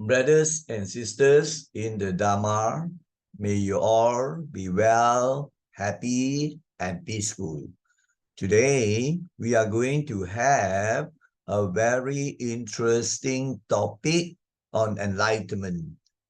Brothers and sisters in the Dharma, may you all be well, happy, and peaceful. Today, we are going to have a very interesting topic on enlightenment.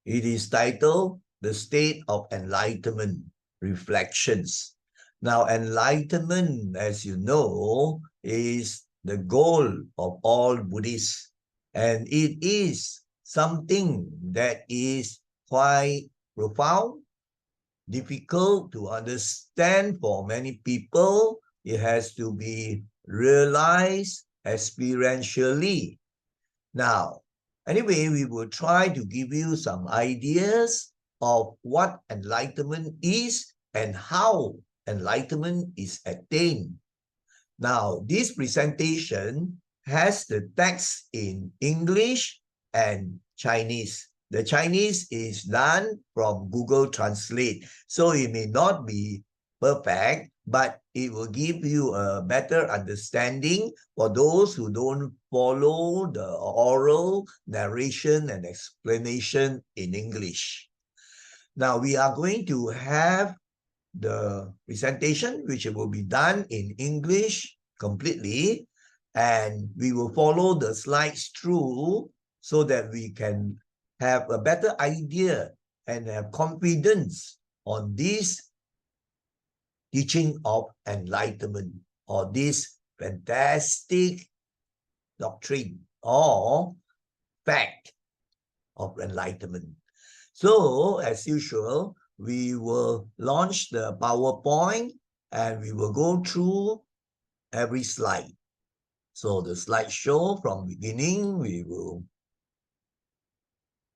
It is titled The State of Enlightenment, Reflections. Now, enlightenment, as you know, is the goal of all Buddhists, and it is something that is quite profound, difficult to understand for many people. It has to be realized experientially. Now, anyway, we will try to give you some ideas of what enlightenment is and how enlightenment is attained. Now, this presentation has the text in English and Chinese. The Chinese is done from Google Translate, so it may not be perfect, but it will give you a better understanding for those who don't follow the oral narration and explanation in English. Now, we are going to have the presentation, which will be done in English completely, and we will follow the slides through so that we can have a better idea and have confidence on this teaching of enlightenment, or this fantastic doctrine or fact of enlightenment. So, as usual, we will launch the PowerPoint and we will go through every slide. So the slideshow from beginning, we will,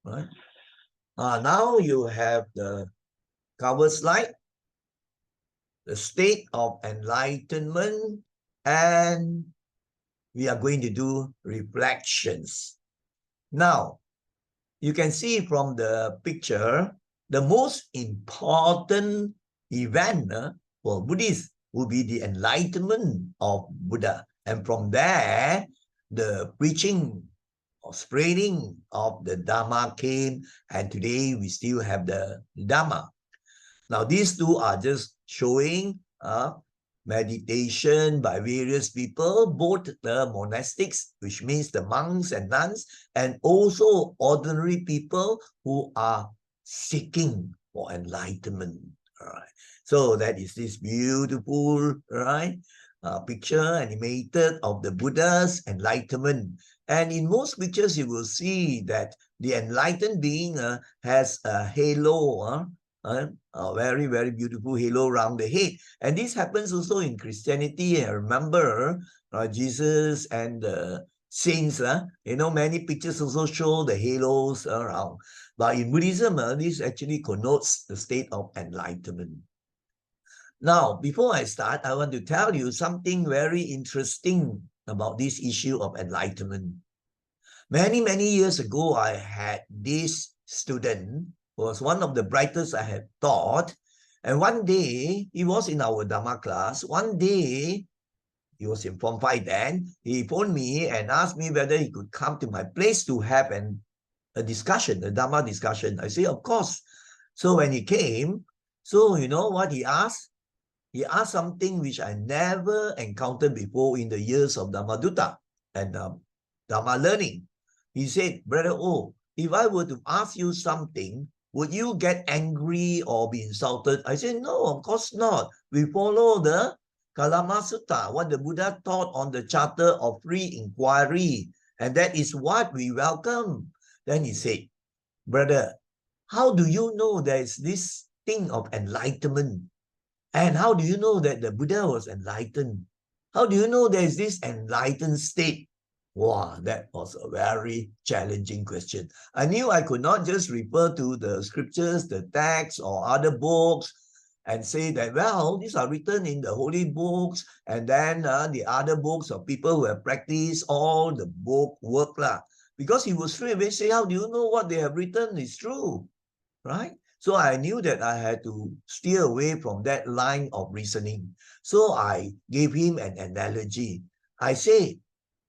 right? Now you have the cover slide, the state of enlightenment, and we are going to do reflections. Now, you can see from the picture, the most important event for Buddhists will be the enlightenment of Buddha. And from there, the preaching or spreading of the Dhamma came, and today we still have the Dhamma. Now, these two are just showing meditation by various people, both the monastics, which means the monks and nuns, and also ordinary people who are seeking for enlightenment. All right. So that is this beautiful, right, picture animated of the Buddha's enlightenment. And in most pictures, you will see that the enlightened being has a halo, a very, very beautiful halo around the head. And this happens also in Christianity. I remember Jesus and the saints, many pictures also show the halos around. But in Buddhism, this actually connotes the state of enlightenment. Now, before I start, I want to tell you something very interesting about this issue of enlightenment. Many, many years ago, I had this student who was one of the brightest I had taught. And one day, he was in our Dhamma class. One day, he was in Form 5 then, he phoned me and asked me whether he could come to my place to have a discussion, a Dhamma discussion. I said, of course. So when he came, so you know what he asked? He asked something which I never encountered before in the years of Dhamma Dutta and Dhamma learning. He said, Brother O, if I were to ask you something, would you get angry or be insulted? I said, no, of course not. We follow the Kalama Sutta, what the Buddha taught on the Charter of Free Inquiry. And that is what we welcome. Then he said, Brother, how do you know there is this thing of enlightenment? And how do you know that the Buddha was enlightened? How do you know there is this enlightened state? Wow, that was a very challenging question. I knew I could not just refer to the scriptures, the texts, or other books and say that, well, these are written in the holy books, and then the other books of people who have practiced all the book work. Because he would straight away say, how do you know what they have written is true? Right? So I knew that I had to steer away from that line of reasoning. So I gave him an analogy. I say,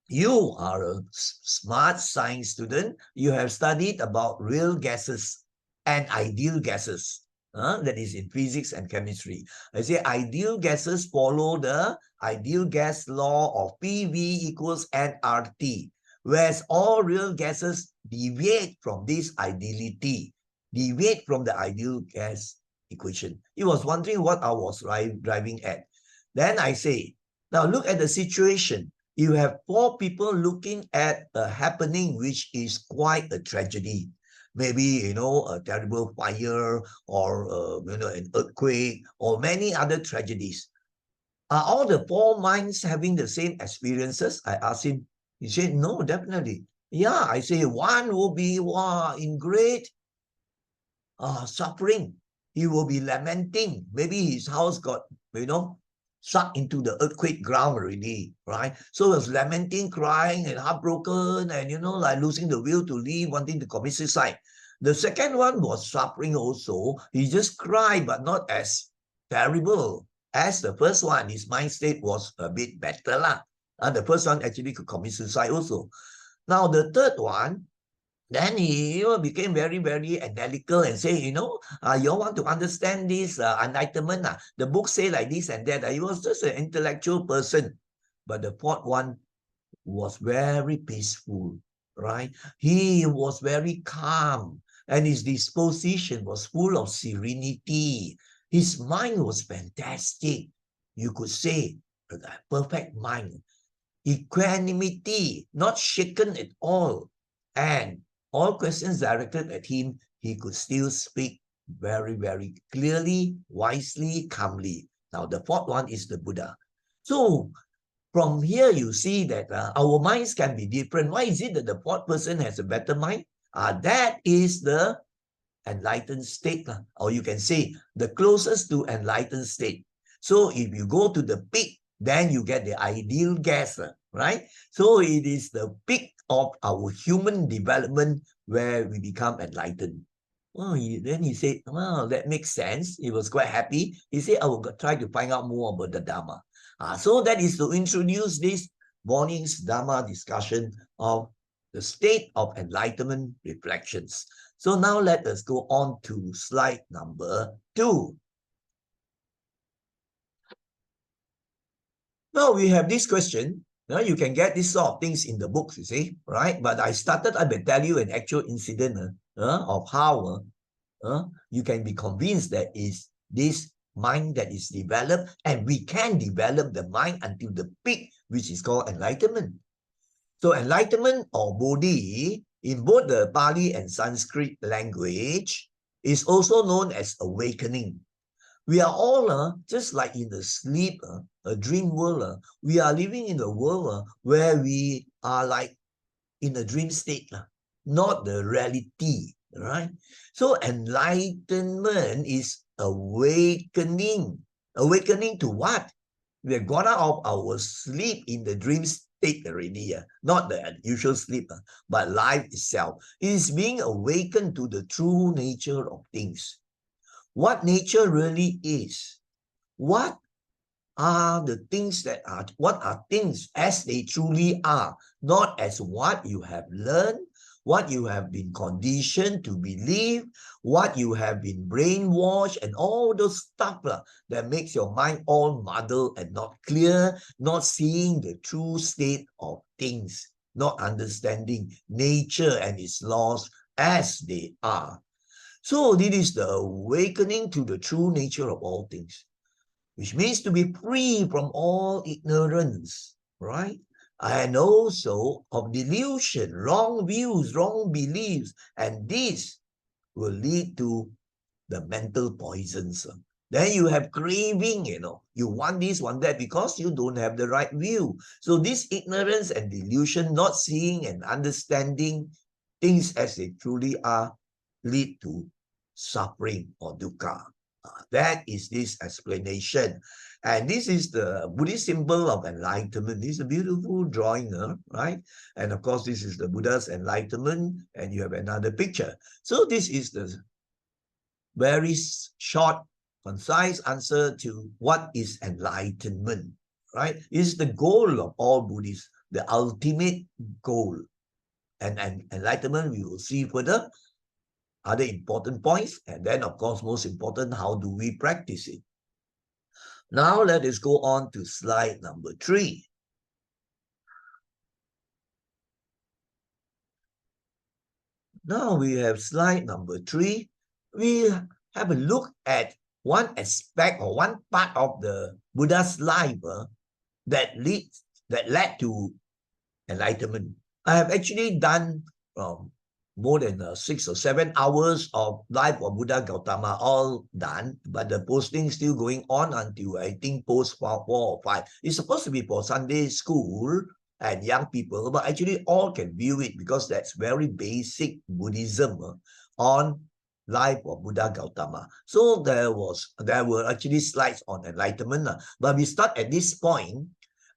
You are a smart science student. You have studied about real gases and ideal gases. That is in physics and chemistry. I say ideal gases follow the ideal gas law of PV equals nRT, whereas all real gases deviate from this ideality, deviate from the ideal gas equation. He was wondering what I was driving at. Then I say, now look at the situation. You have four people looking at a happening which is quite a tragedy. Maybe, a terrible fire or, an earthquake or many other tragedies. Are all the four minds having the same experiences? I asked him. He said, no, definitely. Yeah, I say one will be in great suffering. He will be lamenting. Maybe his house got, sucked into the earthquake ground already, right? So he was lamenting, crying, and heartbroken, and, like losing the will to live, wanting to commit suicide. The second one was suffering also. He just cried, but not as terrible as the first one. His mind state was a bit better lah. The first one actually could commit suicide also. Now, the third one, then he became very, very analytical and say, you all want to understand this enlightenment. The book say like this and that. He was just an intellectual person. But the fourth one was very peaceful, right? He was very calm and his disposition was full of serenity. His mind was fantastic. You could say a perfect mind. Equanimity, not shaken at all. And all questions directed at him, he could still speak very, very clearly, wisely, calmly. Now, the fourth one is the Buddha. So, from here, you see that our minds can be different. Why is it that the fourth person has a better mind? That is the enlightened state, or you can say the closest to enlightened state. So if you go to the peak, then you get the ideal gas, right? So it is the peak of our human development where we become enlightened. Then he said, well, that makes sense. He was quite happy. He said, I will try to find out more about the Dharma. So that is to introduce this morning's Dharma discussion of the state of enlightenment reflections. So now let us go on to slide number 2. Now we have this question. Now you can get this sort of things in the books, you see, right? But I will tell you an actual incident of how you can be convinced that is this mind that is developed, and we can develop the mind until the peak, which is called enlightenment. So enlightenment or bodhi in both the Pali and Sanskrit language is also known as awakening. We are all just like in the sleep, a dream world. We are living in a world where we are like in a dream state, not the reality, right? So enlightenment is awakening. Awakening to what? We have gone out of our sleep in the dream state already, not the usual sleep, but life itself. It is being awakened to the true nature of things. What nature really is. What are the things what are things as they truly are, not as what you have learned, what you have been conditioned to believe, what you have been brainwashed, and all those stuff that makes your mind all muddled and not clear, not seeing the true state of things, not understanding nature and its laws as they are. So this is the awakening to the true nature of all things, which means to be free from all ignorance, right? And also of delusion, wrong views, wrong beliefs, and this will lead to the mental poisons. Then you have craving, you want this, want that, because you don't have the right view. So this ignorance and delusion, not seeing and understanding things as they truly are, lead to suffering or dukkha. That is this explanation. And this is the Buddhist symbol of enlightenment. This is a beautiful drawing, right? And of course, this is the Buddha's enlightenment, and you have another picture. So this is the very short, concise answer to what is enlightenment, right? It's the goal of all Buddhists. the ultimate goal. And enlightenment, we will see further other important points. And then, of course, most important, how do we practice it? Now, let us go on to slide number 3. Now we have slide number 3. We have a look at one aspect or one part of the Buddha's life that led to enlightenment. I have actually done more than 6 or 7 hours of life of Buddha Gautama, all done, but the posting still going on until I think post 4 or 5. It's supposed to be for Sunday school and young people, but actually all can view it because that's very basic Buddhism on life of Buddha Gautama. So there were actually slides on enlightenment, but we start at this point.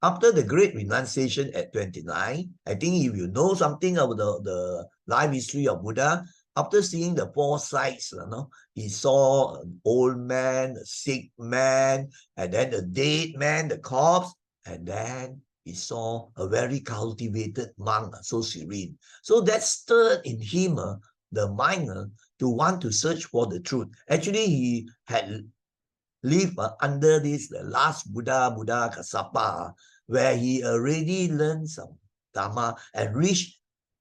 After the great renunciation at 29, I think if you know something about the life history of Buddha, after seeing the 4 sights, he saw an old man, a sick man, and then a dead man, the corpse, and then he saw a very cultivated monk, so serene. So that stirred in him the mind to want to search for the truth. Actually, he had lived under the last Buddha Kassapa, where he already learned some Dharma and reached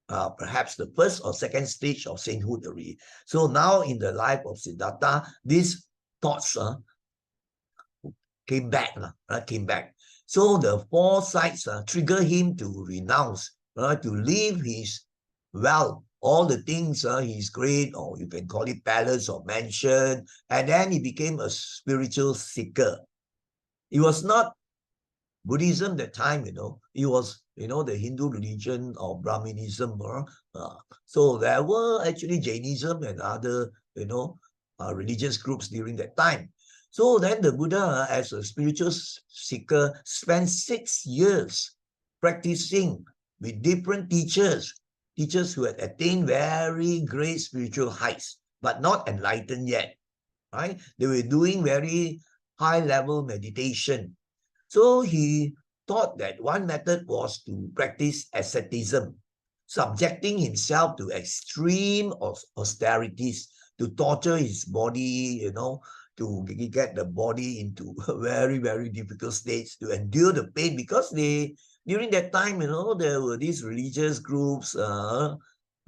perhaps the first or second stage of sainthood already. So now in the life of Siddhartha, these thoughts came back. So the 4 sights trigger him to renounce, to leave his wealth, all the things he's great, or you can call it palace or mansion, and then he became a spiritual seeker. It was not Buddhism that time, it was, the Hindu religion or Brahminism. So there were actually Jainism and other, religious groups during that time. So then the Buddha, as a spiritual seeker, spent 6 years practicing with different teachers who had attained very great spiritual heights, but not enlightened yet, right? They were doing very high-level meditation. So he thought that one method was to practice asceticism, subjecting himself to extreme austerities, to torture his body, to get the body into very, very difficult states, to endure the pain, because during that time, there were these religious groups,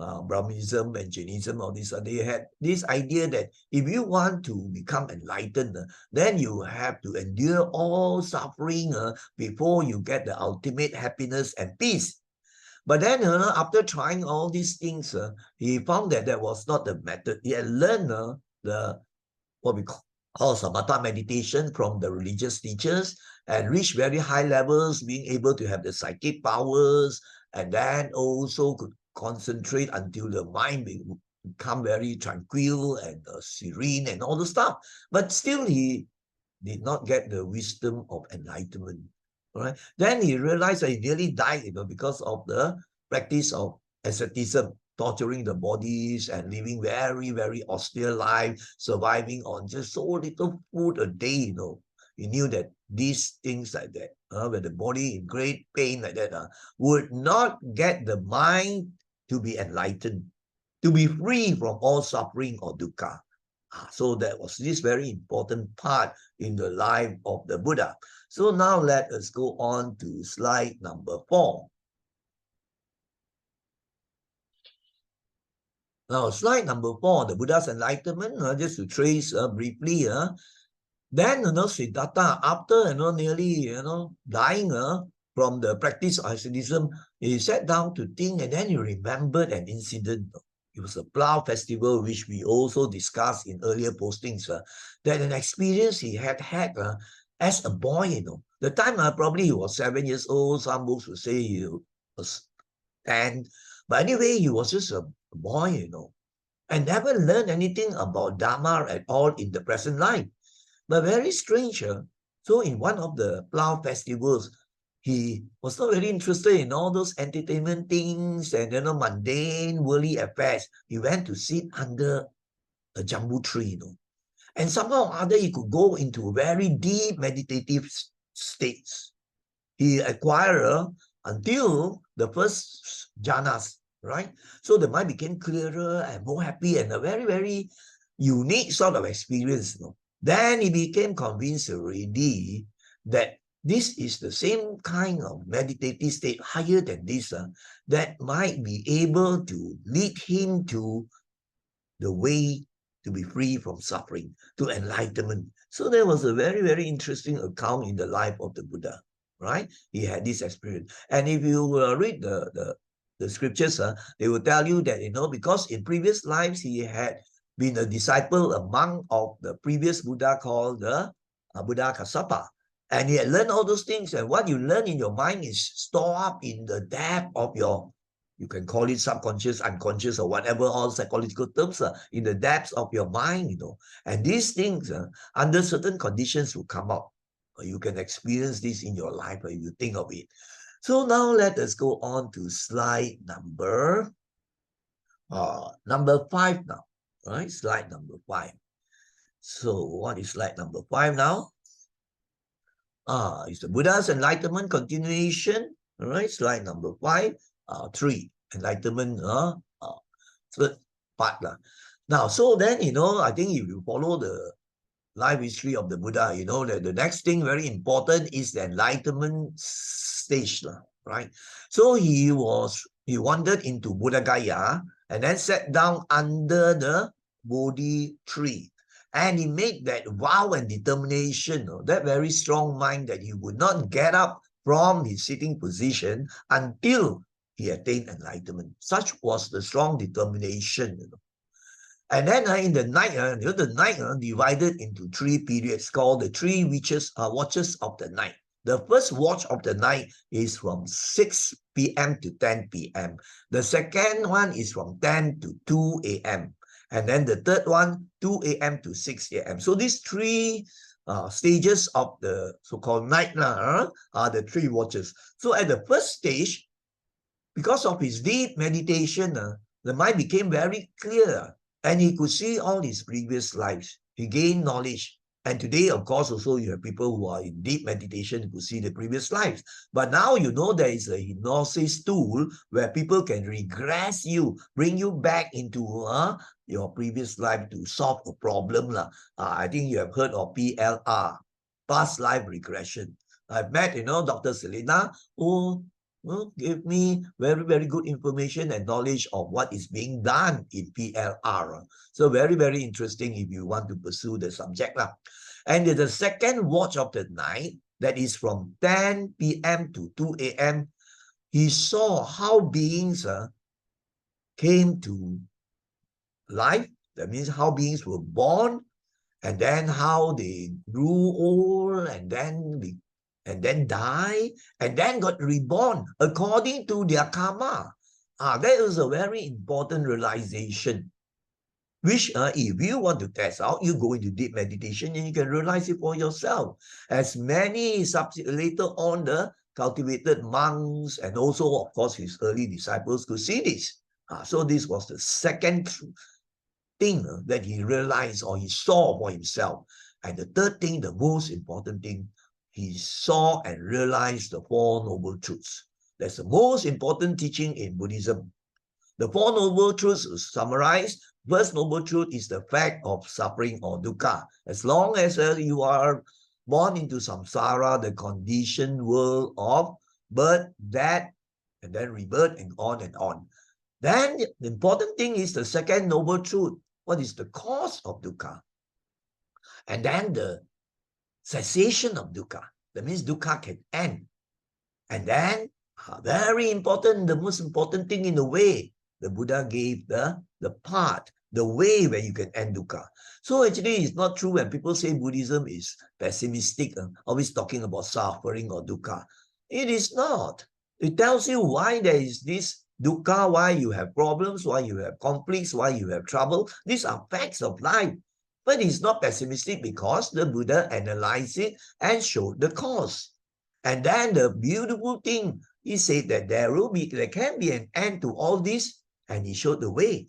Brahminism and Jainism, all this, they had this idea that if you want to become enlightened, then you have to endure all suffering before you get the ultimate happiness and peace. But then after trying all these things, he found that was not the method. He had learned what we call samatha meditation from the religious teachers and reached very high levels, being able to have the psychic powers, and then also could concentrate until the mind become very tranquil and serene and all the stuff. But still, he did not get the wisdom of enlightenment. All right. Then he realized that he nearly died, because of the practice of asceticism, torturing the bodies and living very, very austere life, surviving on just so little food a day, He knew that these things like that, when the body in great pain like that, would not get the mind to be enlightened, to be free from all suffering or dukkha. So that was this very important part in the life of the Buddha. So now let us go on to slide number 4. Now, slide number 4, the Buddha's enlightenment, just to trace briefly. Then, Siddhartha, after, nearly, dying from the practice of asceticism, he sat down to think, and then he remembered an incident. It was a plow festival, which we also discussed in earlier postings, that an experience he had as a boy, The time probably he was 7 years old. Some books would say he was 10. But anyway, he was just a boy, and never learned anything about Dharma at all in the present life. But very strange. So in one of the plow festivals, he was not very interested in all those entertainment things and mundane, worldly affairs. He went to sit under a jambu tree, And somehow or other, he could go into very deep meditative states. He acquired until the first jhanas, right? So the mind became clearer and more happy and a very, very unique sort of experience. Then he became convinced already that this is the same kind of meditative state higher than this that might be able to lead him to the way to be free from suffering, to enlightenment. So there was a very, very interesting account in the life of the Buddha, right? He had this experience. And if you read the scriptures, they will tell you that, because in previous lives, he had been a disciple, a monk of the previous Buddha called the Buddha Kassapa. And he had learned all those things. And what you learn in your mind is stored up in the depth of your, you can call it subconscious, unconscious, or whatever, all psychological terms, in the depths of your mind, And these things, under certain conditions, will come out. You can experience this in your life if you think of it. So now let us go on to slide number 5 now, right? Slide number 5. So what is slide number 5 now? It's the Buddha's enlightenment continuation. All right, slide number 5. 3, enlightenment, third part. Now, so then, I think if you follow the life history of the Buddha, that the next thing very important is the enlightenment stage, right? So he wandered into Buddha Gaya and then sat down under the Bodhi tree. And he made that vow and determination, that very strong mind that he would not get up from his sitting position until he attained enlightenment. Such was the strong determination. And then in the night, the night divided into 3 periods called the 3 watches of the night. The first watch of the night is from 6 p.m. to 10 p.m. The second one is from 10 to 2 a.m. And then the third one, 2 a.m. to 6 a.m. So these 3 stages of the so-called night are the 3 watches. So at the first stage, because of his deep meditation, the mind became very clear and he could see all his previous lives. He gained knowledge. And today, of course, also you have people who are in deep meditation who could see the previous lives. But now there is a hypnosis tool where people can regress you, bring you back into your previous life to solve a problem. I think you have heard of PLR, past life regression. I've met, Dr. Selena, who give me very, very good information and knowledge of what is being done in PLR. So very, very interesting if you want to pursue the subject. And the second watch of the night, that is from 10 p.m. to 2 a.m., he saw how beings came to life. That means how beings were born, and then how they grew old, and then die, and then got reborn according to their karma. That is a very important realization, which if you want to test out, you go into deep meditation and you can realize it for yourself. As many later on, the cultivated monks and also, of course, his early disciples could see this. So this was the second thing that he realized or he saw for himself. And the third thing, the most important thing, he saw and realized the 4 Noble Truths. That's the most important teaching in Buddhism. The 4 Noble Truths summarized. First Noble Truth is the fact of suffering or dukkha. As long as you are born into samsara, the conditioned world of birth, death, and then rebirth, and on and on. Then the important thing is the second Noble Truth. What is the cause of dukkha? And then the cessation of dukkha. That means dukkha can end. And then, very important, the most important thing in the way, the Buddha gave the path, the way where you can end dukkha. So actually, it's not true when people say Buddhism is pessimistic, always talking about suffering or dukkha. It is not. It tells you why there is this dukkha, why you have problems, why you have conflicts, why you have trouble. These are facts of life. But it's not pessimistic because the Buddha analyzed it and showed the cause. And then the beautiful thing, he said that there can be an end to all this, and he showed the way.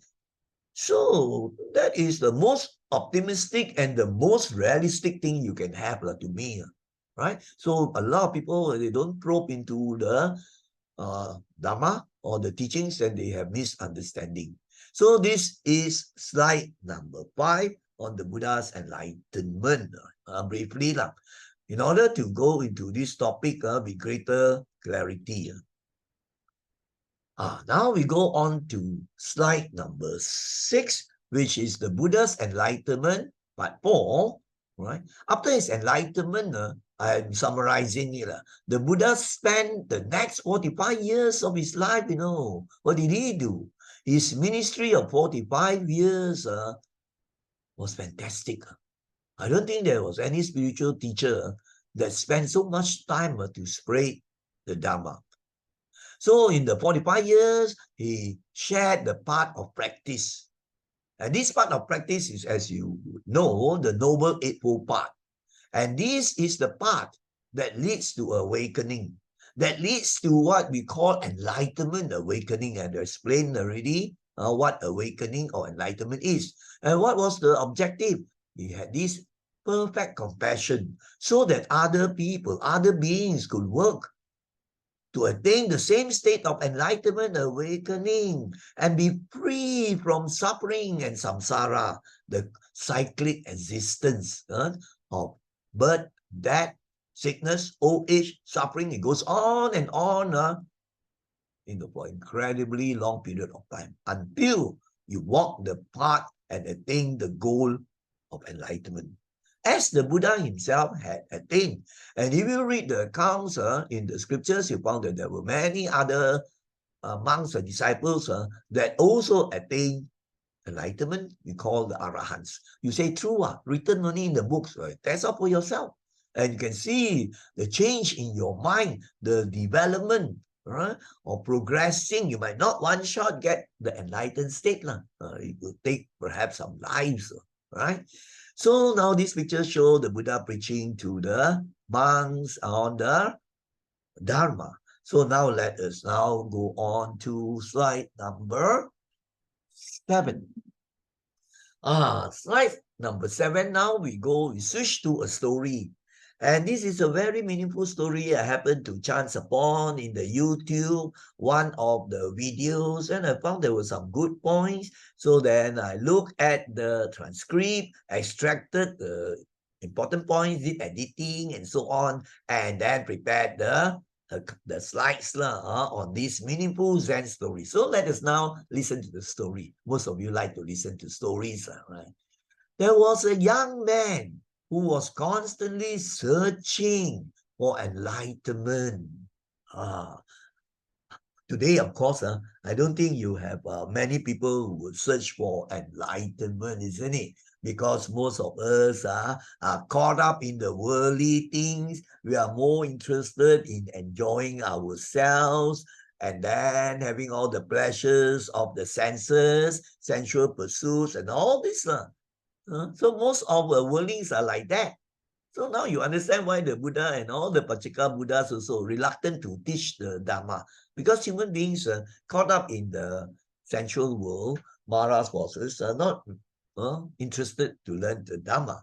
So that is the most optimistic and the most realistic thing you can have to me, right? So a lot of people, they don't probe into the Dharma or the teachings, then they have misunderstanding. So this is slide number 5 on the Buddha's enlightenment. Briefly, in order to go into this topic with greater clarity. Now we go on to slide number 6, which is the Buddha's enlightenment, part 4. Right? After his enlightenment, I'm summarizing it. The Buddha spent the next 45 years of his life, What did he do? His ministry of 45 years was fantastic. I don't think there was any spiritual teacher that spent so much time to spread the Dharma. So in the 45 years, he shared the path of practice. And this part of practice is, as you know, the Noble Eightfold Path. And this is the path that leads to awakening, that leads to what we call enlightenment awakening. And I explained already what awakening or enlightenment is. And what was the objective? He had this perfect compassion so that other people, other beings could work to attain the same state of enlightenment, awakening, and be free from suffering and samsara, the cyclic existence of birth, death, sickness, old age, suffering. It goes on and on for incredibly long period of time until you walk the path and attain the goal of enlightenment, as the Buddha himself had attained. And if you read the accounts in the scriptures, you found that there were many other monks and disciples that also attained enlightenment. We call the arahants. You say, true, written only in the books, right? Test out for yourself. And you can see the change in your mind, the development, right, or progressing. You might not one shot get the enlightened state. It will take perhaps some lives, right? So now this picture shows the Buddha preaching to the monks on the Dharma. So now let us now go on to slide number 7. Slide number 7. Now we switch to a story. And this is a very meaningful story I happened to chance upon in the YouTube, one of the videos, and I found there were some good points. So then I looked at the transcript, extracted the important points, did editing and so on, and then prepared the slides on this meaningful Zen story. So let us now listen to the story. Most of you like to listen to stories, right? There was a young man who was constantly searching for enlightenment. Today, of course, I don't think you have many people who would search for enlightenment, isn't it? Because most of us are caught up in the worldly things. We are more interested in enjoying ourselves and then having all the pleasures of the senses, sensual pursuits, and all this. So most of the worldlings are like that. So now you understand why the Buddha and all the Pachika Buddhas also reluctant to teach the Dharma. Because human beings are caught up in the sensual world, Mara's forces are not interested to learn the Dharma.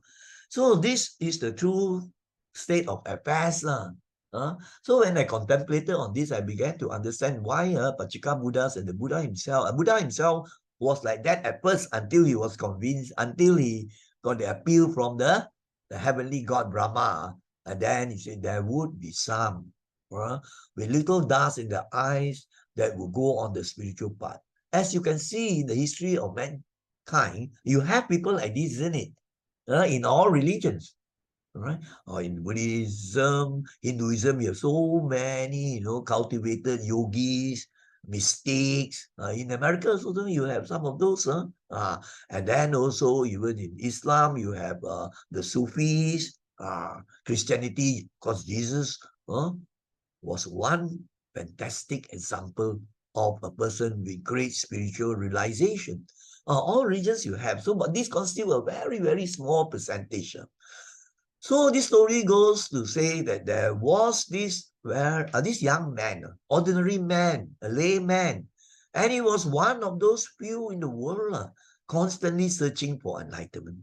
So this is the true state of affairs. So when I contemplated on this, I began to understand why Pachika Buddhas and the Buddha himself was like that at first until he was convinced, until he got the appeal from the heavenly god Brahma. And then he said there would be some with little dust in their eyes that will go on the spiritual path. As you can see in the history of mankind, you have people like this, isn't it? In all religions. Right? Or in Buddhism, Hinduism, we have so many, cultivated yogis, mystics. In America, also you have some of those. And then also even in Islam, you have the Sufis, Christianity, because Jesus was one fantastic example of a person with great spiritual realization. All religions you have, so but this constitutes a very, very small percentage. So this story goes to say that there was this young man, ordinary man, a layman, and he was one of those few in the world constantly searching for enlightenment.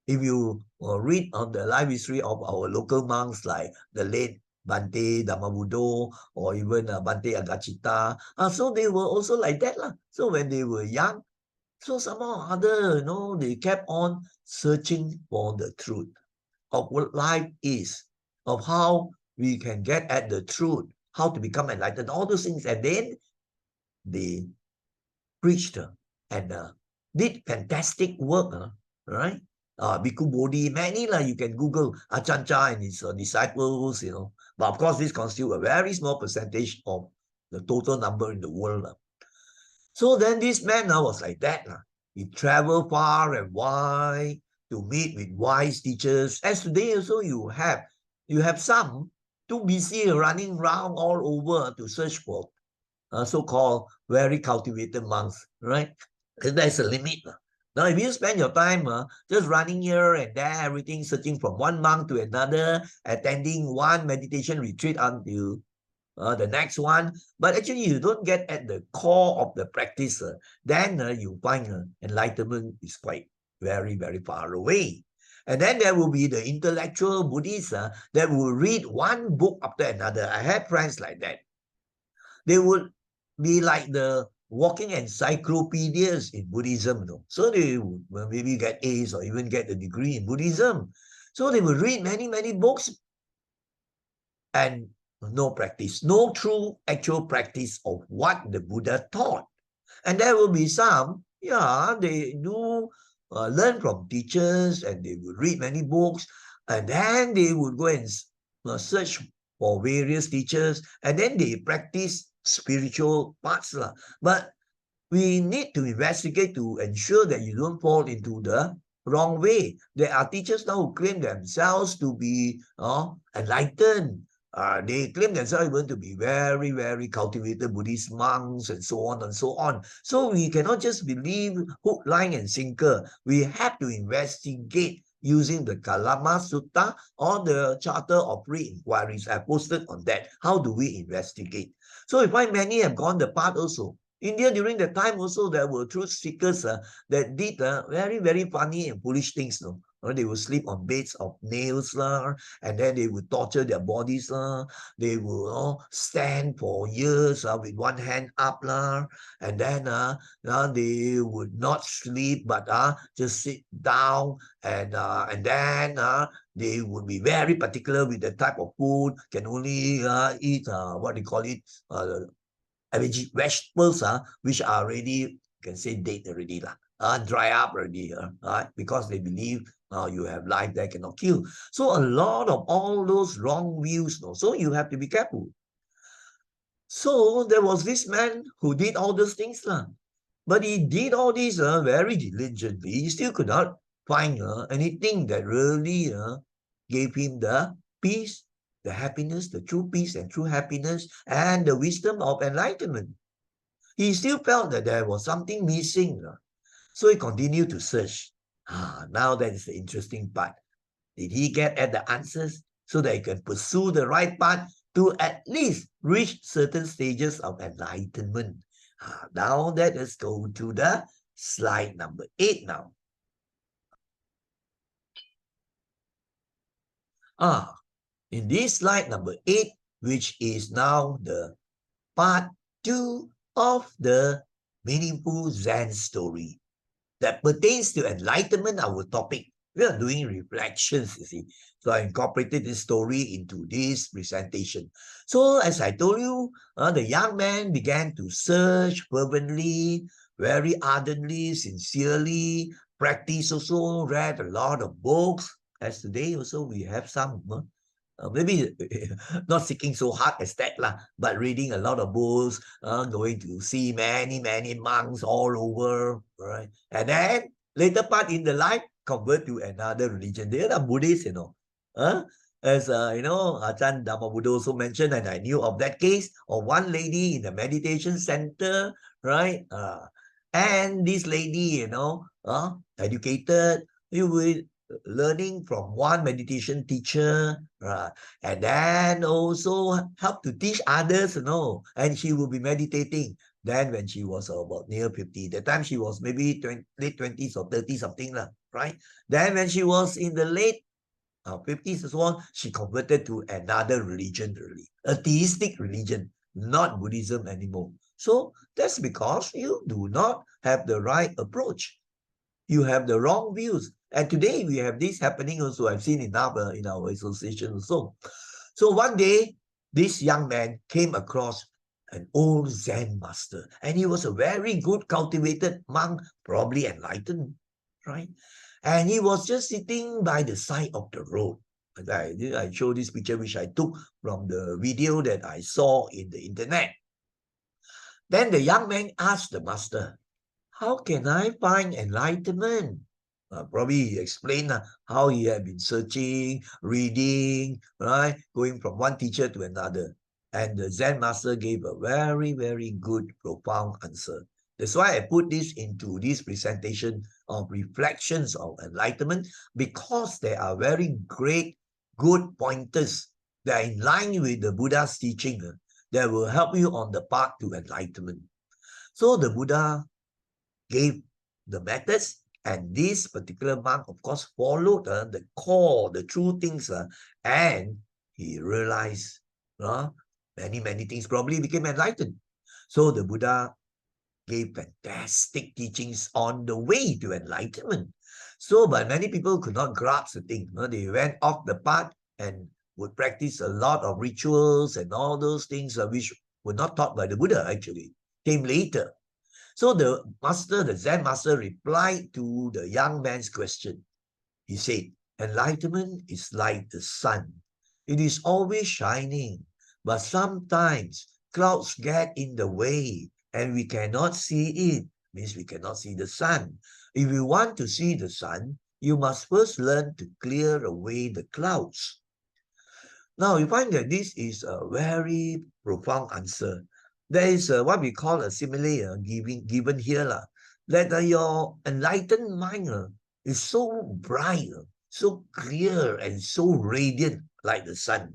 If you read on the life history of our local monks like the late Bante Dhammabuddho or even Bante Agachita. So they were also like that lah. So when they were young, so somehow or other, they kept on searching for the truth of what life is, of how we can get at the truth, how to become enlightened, all those things. And then they preached and did fantastic work, right? Bhikkhu Bodhi, many you can Google Achancha and his disciples, But of course, this constitutes a very small percentage of the total number in the world. So then this man was like that. He traveled far and wide to meet with wise teachers. As today also you have some too busy running around all over to search for so-called very cultivated monks, right? There's a limit. Now, if you spend your time just running here and there, everything, searching from one monk to another, attending one meditation retreat until the next one, but actually you don't get at the core of the practice, then you find enlightenment is quite very, very far away. And then there will be the intellectual Buddhists that will read one book after another. I had friends like that. They would be like the walking encyclopedias in Buddhism. So they would maybe get A's or even get a degree in Buddhism. So they would read many, many books and no practice, no true actual practice of what the Buddha taught. And there will be some, they do learn from teachers and they would read many books and then they would go and search for various teachers and then they practice spiritual parts. But we need to investigate to ensure that you don't fall into the wrong way. There are teachers now who claim themselves to be enlightened. They claim themselves even to be very, very cultivated Buddhist monks and so on and so on. So we cannot just believe hook, line, and sinker. We have to investigate using the Kalama Sutta or the Charter of Free Inquiries. I posted on that. How do we investigate? So we find many have gone the path also. India during that time also there were truth seekers that did very, very funny and foolish things. They would sleep on beds of nails and then they would torture their bodies. They would stand for years with one hand up and then they would not sleep but just sit down and then they would be very particular with the type of food, can only eat what they call it, vegetables which are already, you can say, dead already, dry up already, because they believe you have life that cannot kill. So a lot of all those wrong views. So you have to be careful. So there was this man who did all those things. But he did all this very diligently. He still could not find anything that really gave him the peace, the happiness, the true peace and true happiness, and the wisdom of enlightenment. He still felt that there was something missing. So he continued to search. Now that is the interesting part. Did he get at the answers so that he can pursue the right path to at least reach certain stages of enlightenment? Now let us go to the slide number 8 now. In this slide number 8, which is now the part 2 of the meaningful Zen story that pertains to enlightenment, our topic. We are doing reflections, you see. So I incorporated this story into this presentation. So as I told you, the young man began to search fervently, very ardently, sincerely, practice also, read a lot of books. As today also we have some, maybe not seeking so hard as that, but reading a lot of books, going to see many, many monks all over, right? And then later part in the life, convert to another religion. They are Buddhists, As Ajahn Dhammabuddha also mentioned, and I knew of that case of one lady in the meditation center, right? And this lady, educated, you will learning from one meditation teacher, and then also help to teach others, and she will be meditating. Then when she was about near 50, the time she was maybe late 20s or 30 something, right? Then when she was in the late 50s and so on, she converted to another religion, really, a theistic religion, not Buddhism anymore. So that's because you do not have the right approach. You have the wrong views. And today we have this happening also. I've seen enough in our association also. So one day, this young man came across an old Zen master, and he was a very good cultivated monk, probably enlightened, right? And he was just sitting by the side of the road. And I show this picture which I took from the video that I saw in the internet. Then the young man asked the master, how can I find enlightenment? Probably he explained how he had been searching, reading, right, going from one teacher to another. And the Zen master gave a very, very good, profound answer. That's why I put this into this presentation of reflections of enlightenment, because there are very great, good pointers that are in line with the Buddha's teaching that will help you on the path to enlightenment. So the Buddha gave the methods, and this particular monk, of course, followed the core, the true things, and he realized many, many things, probably became enlightened. So the Buddha gave fantastic teachings on the way to enlightenment. So, but many people could not grasp the thing. They went off the path and would practice a lot of rituals and all those things which were not taught by the Buddha, actually, came later. So the master, the Zen master, replied to the young man's question. He said, enlightenment is like the sun. It is always shining, but sometimes clouds get in the way and we cannot see it. Means we cannot see the sun. If you want to see the sun, you must first learn to clear away the clouds. Now, you find that this is a very profound answer. There is what we call a simile given here, that your enlightened mind is so bright, so clear, and so radiant like the sun.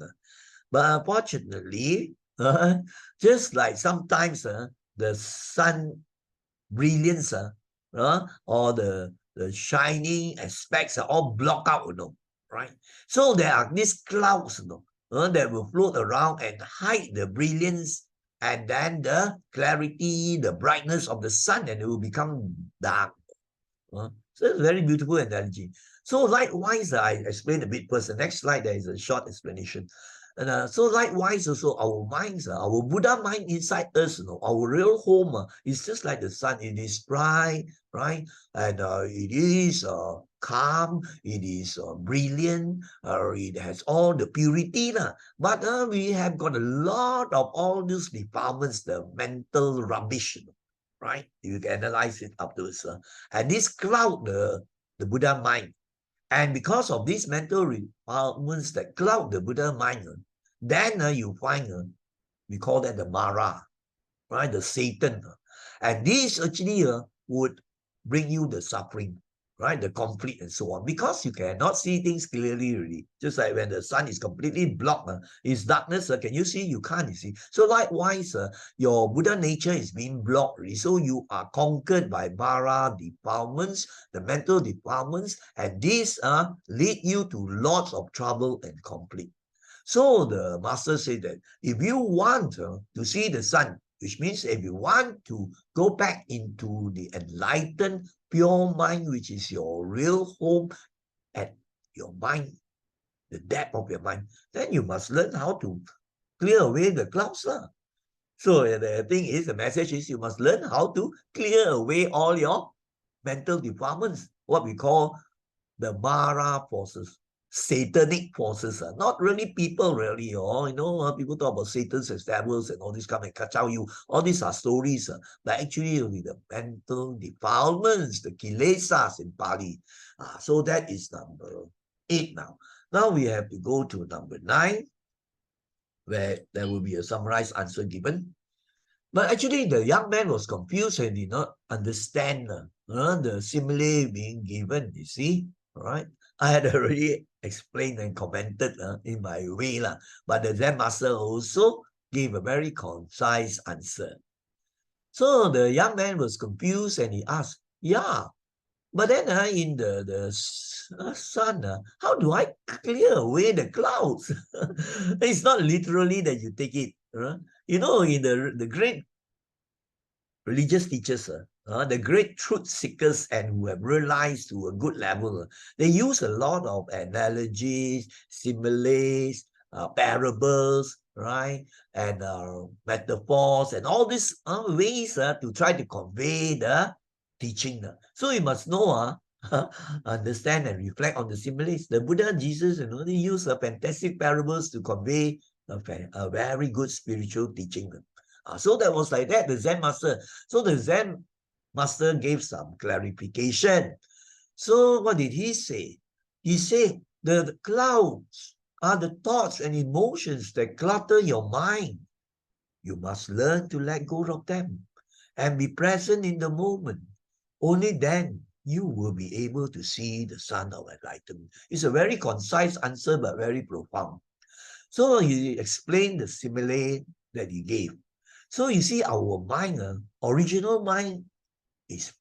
But unfortunately, just like sometimes the sun brilliance or the shining aspects are all blocked out, right? So there are these clouds, that will float around and hide the brilliance and then the clarity, the brightness of the sun, and it will become dark. So it's a very beautiful analogy. So likewise, I explained a bit first. The next slide, there is a short explanation. And so likewise also our minds, our Buddha mind inside us, our real home is just like the sun. It is bright, right? And it is calm, it is brilliant, it has all the purity. But we have got a lot of all these defilements, the mental rubbish, right? You can analyze it afterwards. And this cloud the Buddha mind. And because of these mental defilements that cloud the Buddha mind, then you find, we call that the Mara, right? The Satan. And this actually would bring you the suffering, right? The conflict and so on, because you cannot see things clearly really. Just like when the sun is completely blocked, it's darkness, can you see? You can't, you see. So likewise, your Buddha nature is being blocked really. So you are conquered by Mara defilements, the mental defilements, and these lead you to lots of trouble and conflict. So the master said that if you want to see the sun, which means if you want to go back into the enlightened, pure mind, which is your real home at your mind, the depth of your mind, then you must learn how to clear away the clouds. So the thing is, the message is you must learn how to clear away all your mental defilements, what we call the Mara forces. Satanic forces are not really people, really. People talk about Satan's as devils and all this come and catch out you. All these are stories, but actually only the mental defilements, the kilesas in Pali. So that is number 8 now. Now we have to go to number 9, where there will be a summarized answer given. But actually, the young man was confused and did not understand the simile being given, you see, all right? I had already explained and commented in my way, but the Zen master also gave a very concise answer. So the young man was confused and he asked, yeah, But then in the sun, how do I clear away the clouds? It's not literally that you take it. You know, in the great religious teachers, the great truth seekers and who have realized to a good level, they use a lot of analogies, similes, parables, right? And metaphors and all these ways to try to convey the teaching. So you must know, understand and reflect on the similes. The Buddha, Jesus, they use fantastic parables to convey a very good spiritual teaching. So that was like that, the Zen master. So the Zen master gave some clarification. So what did he say? He said the clouds are the thoughts and emotions that clutter your mind. You must learn to let go of them and be present in the moment. Only then you will be able to see the sun of enlightenment. It's a very concise answer, but very profound. So he explained the simile that he gave. So you see, our mind, original mind is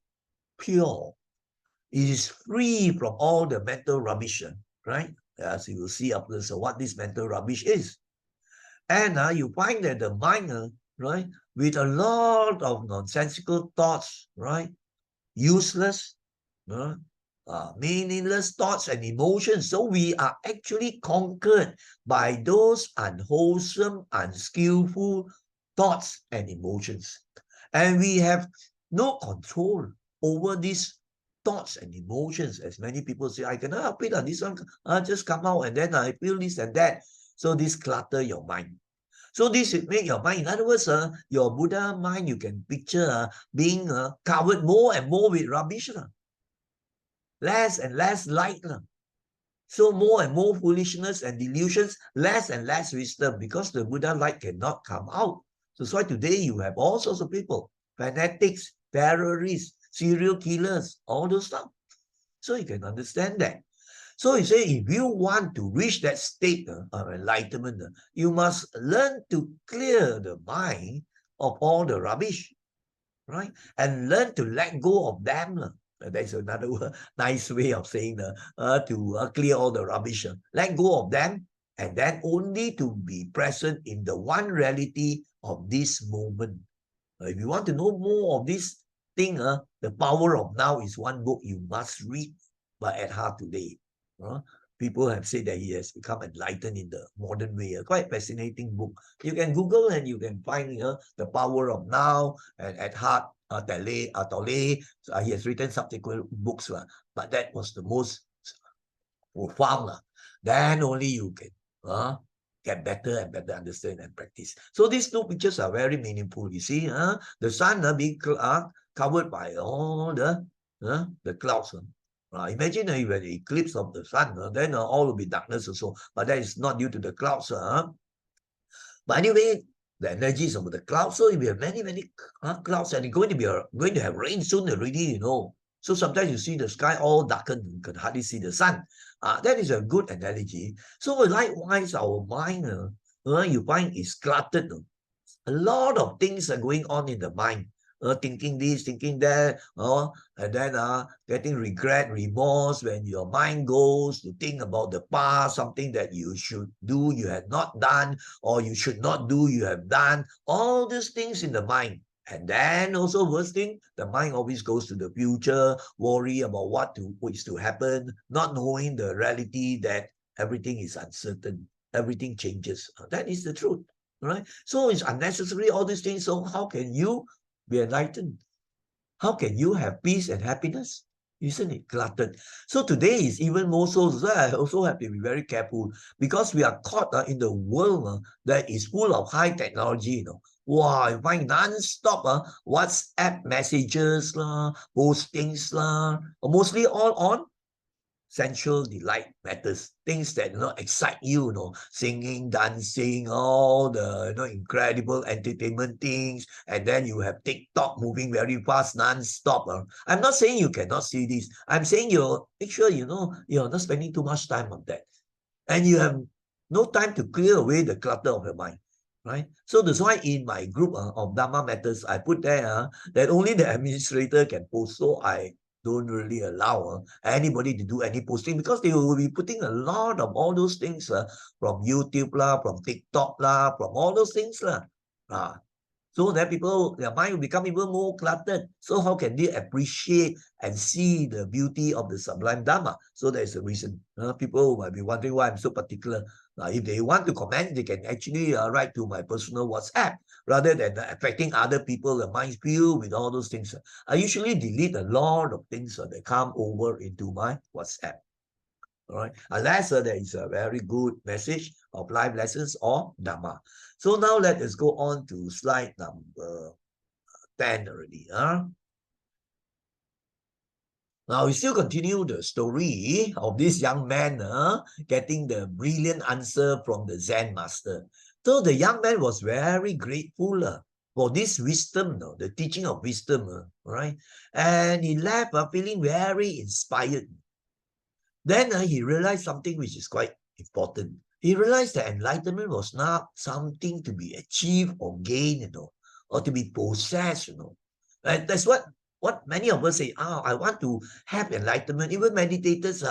pure. It is free from all the mental rubbish, right? As you will see after this, what this mental rubbish is. And you find that the mind, right, with a lot of nonsensical thoughts, right, useless, meaningless thoughts and emotions. So we are actually conquered by those unwholesome, unskillful thoughts and emotions. And we have no control over these thoughts and emotions. As many people say, I cannot help it. This one just come out and then I feel this and that. So this clutter your mind. So this will make your mind, in other words, your Buddha mind, you can picture being covered more and more with rubbish. Less and less light. So more and more foolishness and delusions, less and less wisdom, because the Buddha light cannot come out. So that's why today you have all sorts of people, fanatics, terrorists, serial killers, all those stuff. So you can understand that. So he say, if you want to reach that state of enlightenment, you must learn to clear the mind of all the rubbish, right? And learn to let go of them. That's another nice way of saying to clear all the rubbish. Let go of them, and then only to be present in the one reality of this moment. If you want to know more of this thing, The Power of Now is one book you must read by Eckhart today. People have said that he has become enlightened in the modern way. A quite fascinating book. You can Google and you can find The Power of Now and Eckhart Tolle. He has written subsequent books, but that was the most profound. Then only you can get better and better understand and practice. So these two pictures are very meaningful. You see, the sun being covered by all the clouds. Imagine if an eclipse of the sun, then all will be darkness also. But that is not due to the clouds. But anyway, the energy is over the clouds. So if we have many, many clouds, and it's going to have rain soon already, So sometimes you see the sky all darkened, you can hardly see the sun. That is a good analogy. So likewise, our mind, you find is cluttered. A lot of things are going on in the mind. Thinking this, thinking that, and then getting regret, remorse when your mind goes to think about the past, something that you should do, you have not done, or you should not do, you have done. All these things in the mind. And then also worst thing, the mind always goes to the future, worry about what is to happen, not knowing the reality that everything is uncertain, everything changes. That is the truth, right? So it's unnecessary, all these things. So how can you be enlightened? How can you have peace and happiness? Isn't it cluttered? So today is even more so. So I also have to be very careful because we are caught in the world that is full of high technology. Wow, I find non-stop WhatsApp messages, postings, mostly all on sensual delight matters, things that excite you, singing, dancing, all the incredible entertainment things, and then you have TikTok moving very fast, non-stop. I'm not saying you cannot see this. I'm saying you make sure you're not spending too much time on that, and you have no time to clear away the clutter of your mind. Right? So that's why in my group of Dharma Matters, I put there that only the administrator can post. So I don't really allow anybody to do any posting, because they will be putting a lot of all those things from YouTube lah, from TikTok lah, from all those things lah. So that people, their mind will become even more cluttered. So how can they appreciate and see the beauty of the sublime Dharma? So that is the reason. People might be wondering why I'm so particular. If they want to comment, they can actually write to my personal WhatsApp rather than affecting other people, the mind's view with all those things. I usually delete a lot of things that come over into my WhatsApp. All right, unless there is a very good message of life lessons or Dhamma. So now let us go on to slide number 10 already. Now we still continue the story of this young man getting the brilliant answer from the Zen master. So the young man was very grateful for this wisdom, the teaching of wisdom, right? And he left feeling very inspired. Then he realized something which is quite important. He realized that enlightenment was not something to be achieved or gained, or to be possessed, And that's what many of us say, I want to have enlightenment. Even meditators,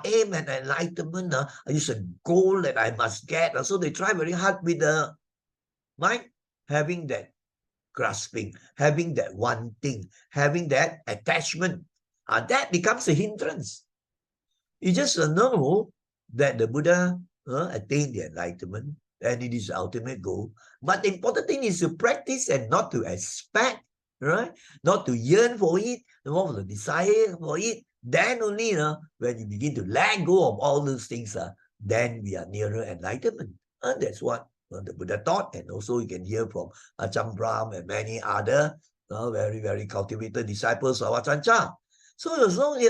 aim at enlightenment is a goal that I must get. So they try very hard with the mind, having that grasping, having that wanting, having that attachment. That becomes a hindrance. You just know that the Buddha attained the enlightenment, and it is the ultimate goal. But the important thing is to practice and not to expect, right? Not to yearn for it, not to desire for it. Then only, when you begin to let go of all those things, then we are nearer enlightenment. And that's what the Buddha taught. And also you can hear from Ajahn Brahm and many other very, very cultivated disciples of Ajahn Chah. So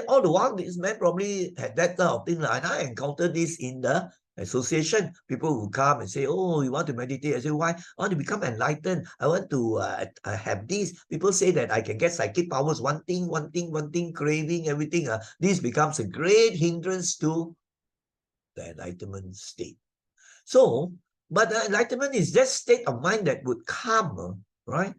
all the while, this man probably had that kind of thing. And I encountered this in the association. People who come and say, oh, you want to meditate? I say, why? I want to become enlightened. I want to have this. People say that I can get psychic powers, one thing, craving, everything. This becomes a great hindrance to the enlightenment state. So, but the enlightenment is just state of mind that would come, right?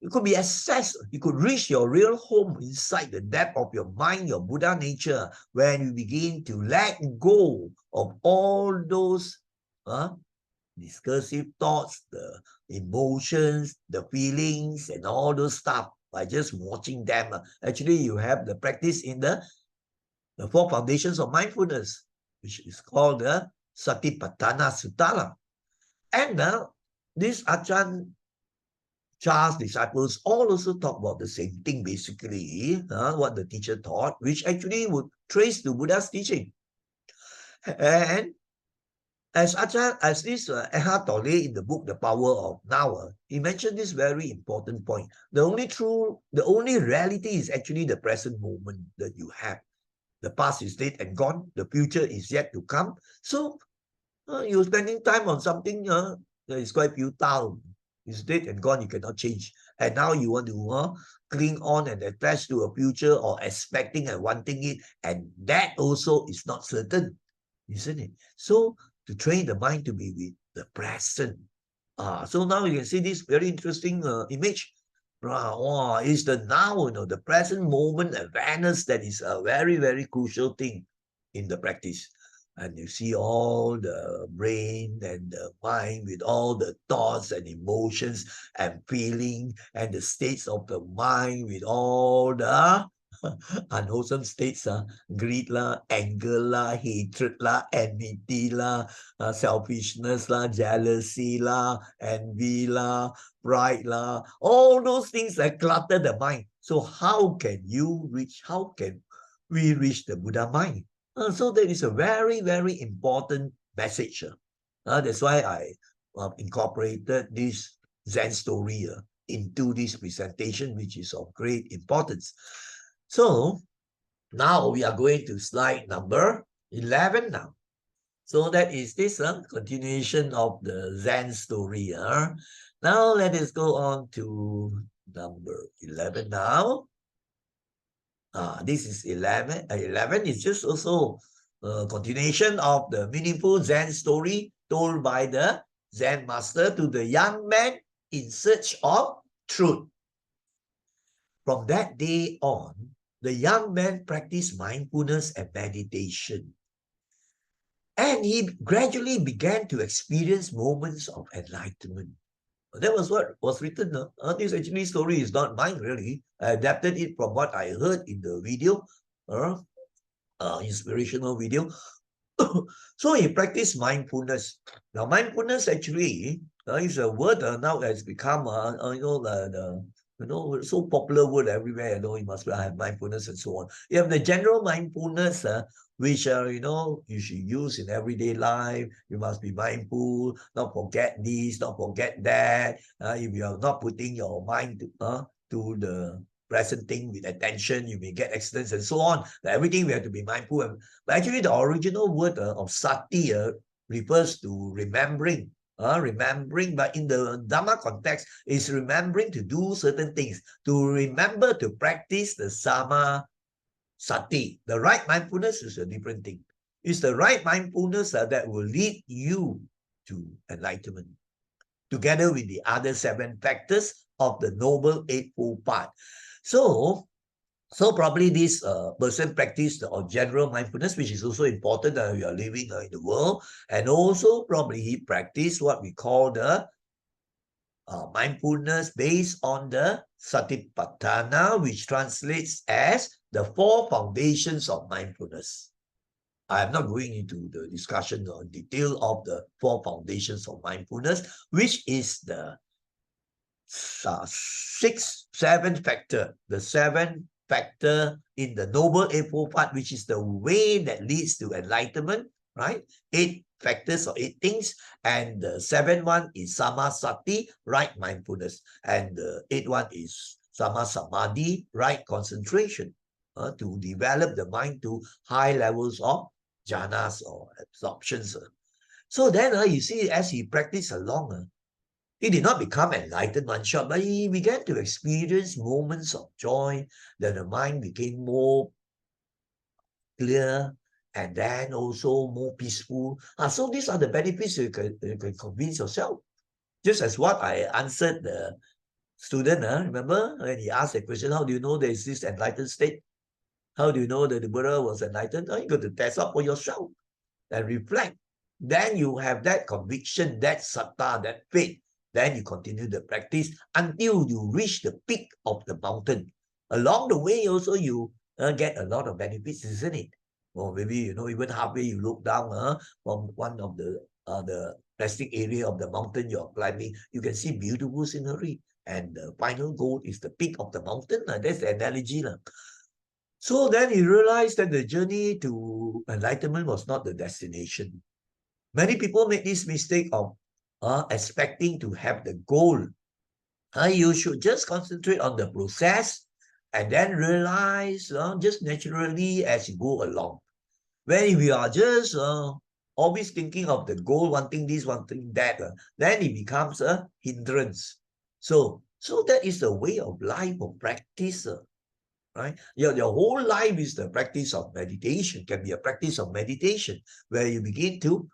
It could be accessed. You could reach your real home inside the depth of your mind, your Buddha nature, when you begin to let go of all those discursive thoughts, the emotions, the feelings, and all those stuff by just watching them. Actually, you have the practice in the 4 foundations of mindfulness, which is called the Satipatthana Sutta. And this Ajahn Chah's disciples all also talk about the same thing, basically, what the teacher taught, which actually would trace to Buddha's teaching. And as this Eckhart Tolle in the book The Power of Now, he mentioned this very important point. The only reality is actually the present moment that you have. The past is dead and gone. The future is yet to come. So you're spending time on something that is quite futile. It's dead and gone, you cannot change. And now you want to cling on and attach to a future or expecting and wanting it. And that also is not certain, isn't it? So to train the mind to be with the present. So now you can see this very interesting image. Is the now, the present moment awareness that is a very, very crucial thing in the practice. And you see all the brain and the mind with all the thoughts and emotions and feeling and the states of the mind with all the unwholesome states, greed lah, anger lah, hatred lah, enmity lah, selfishness lah, jealousy lah, envy lah, pride lah, all those things that clutter the mind. So how can we reach the Buddha mind? So that is a very, very important message. That's why I incorporated this Zen story into this presentation, which is of great importance. So now we are going to slide number 11 now. So that is this continuation of the Zen story. Now let us go on to number 11 now. This is 11. 11 is just also a continuation of the meaningful Zen story told by the Zen master to the young man in search of truth. From that day on, the young man practiced mindfulness and meditation. And he gradually began to experience moments of enlightenment. That was what was written. This actually story is not mine, really. I adapted it from what I heard in the video, inspirational video. So he practiced mindfulness. Now, mindfulness actually is a word now has become, so popular word everywhere. You must have mindfulness and so on. You have the general mindfulness, which you should use in everyday life. You must be mindful, not forget this, not forget that. If you are not putting your mind to the present thing with attention, you may get accidents and so on. Everything we have to be mindful of. But actually, the original word of sati refers to remembering. Remembering, but in the Dhamma context, is remembering to do certain things, to remember to practice the sama sati. The right mindfulness is a different thing. It's the right mindfulness that will lead you to enlightenment, together with the other 7 factors of the Noble Eightfold Path. So probably this person practiced general mindfulness, which is also important that we are living in the world. And also probably he practiced what we call the mindfulness based on the Satipatthana, which translates as the 4 foundations of mindfulness. I am not going into the discussion or detail of the 4 foundations of mindfulness, which is the 7th factor, the 7th factor in the Noble Eightfold Path, which is the way that leads to enlightenment, right? 8 factors or 8 things, and the 7th one is Samasati, right mindfulness, and the 8th one is Samasamadhi, right concentration, to develop the mind to high levels of jhanas or absorptions. So then you see, as he practiced along, he did not become enlightened one shot, but he began to experience moments of joy. Then the mind became more clear and then also more peaceful. So these are the benefits you can convince yourself. Just as what I answered the student, remember when he asked the question, how do you know there is this enlightened state? How do you know that the Buddha was enlightened? You got to test out for yourself and reflect. Then you have that conviction, that sattha, that faith. Then you continue the practice until you reach the peak of the mountain. Along the way also you get a lot of benefits, isn't it? Or maybe, even halfway you look down from one of the resting area of the mountain you're climbing, you can see beautiful scenery. And the final goal is the peak of the mountain. That's the analogy. So then he realized that the journey to enlightenment was not the destination. Many people make this mistake of expecting to have the goal. You should just concentrate on the process and then realize just naturally as you go along. When if you are just always thinking of the goal, wanting this, wanting that, then it becomes a hindrance. So that is the way of life of practice. Right? Your whole life is the practice of meditation, can be a practice of meditation where you begin to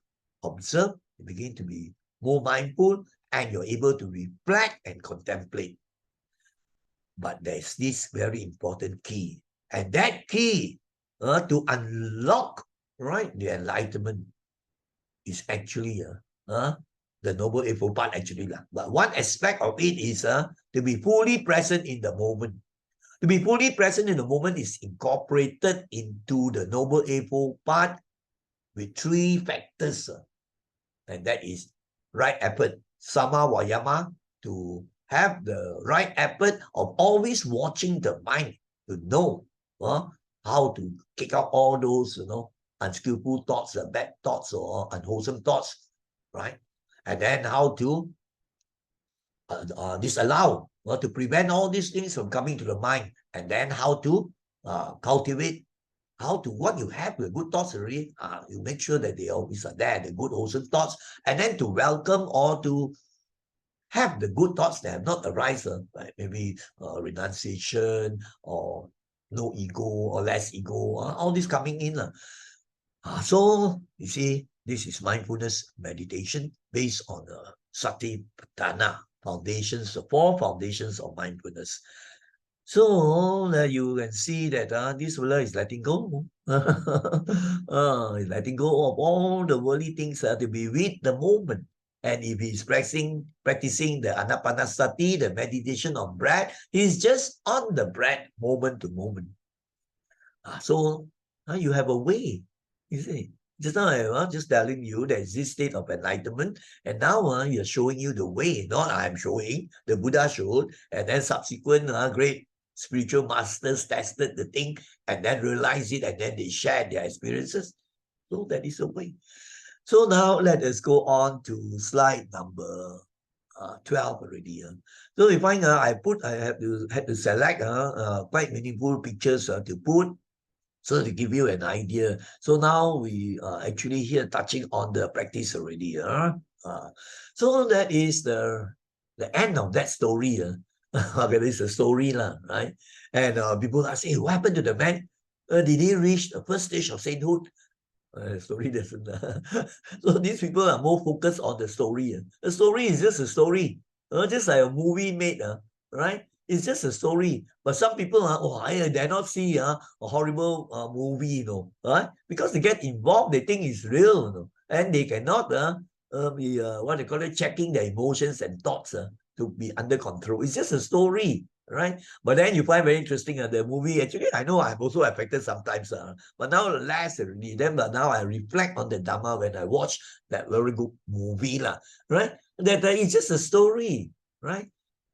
observe, you begin to be more mindful, and you're able to reflect and contemplate. But there's this very important key, and that key to unlock, right, the enlightenment is actually the Noble Eightfold Path actually. But one aspect of it is to be fully present in the moment. To be fully present in the moment is incorporated into the Noble Eightfold Path with 3 factors. And that is right effort, sama vayama, to have the right effort of always watching the mind to know how to kick out all those, unskillful thoughts, bad thoughts or unwholesome thoughts, right? And then how to disallow, to prevent all these things from coming to the mind, and then how to cultivate, what you have, the good thoughts already, you make sure that they always are there, the good wholesome thoughts, and then to welcome or to have the good thoughts that have not arisen, like maybe renunciation or no ego or less ego, all this coming in. So you see, this is mindfulness meditation based on Satipatthana foundations, the 4 foundations of mindfulness. So that you can see that this fella is letting go. He's letting go of all the worldly things to be with the moment. And if he's practicing the anapanasati, the meditation on breath, he's just on the breath moment to moment. So you have a way, you see. Just now I was just telling you that it's this state of enlightenment, and now you're showing you the way, not I'm showing, the Buddha showed, and then subsequent great spiritual masters tested the thing and then realized it, and then they shared their experiences. So that is a way. So now let us go on to slide number 12 already. So you find I had to select quite meaningful pictures to put, so to give you an idea. So now we are actually here touching on the practice already. So that is the end of that story. Okay, this is a story, right? And people ask, hey, what happened to the man? Did he reach the first stage of sainthood? Story doesn't. So these people are more focused on the story. The story is just a story. Just like a movie made, right? It's just a story. But some people, I dare not see a horrible movie, right? Because they get involved, they think it's real, and they cannot be, what they call it, checking their emotions and thoughts to be under control. It's just a story, right? But then you find very interesting the movie. Actually, I know I'm also affected sometimes, but now less already. Then, but now I reflect on the Dhamma when I watch that very good movie, right? That it's just a story, right?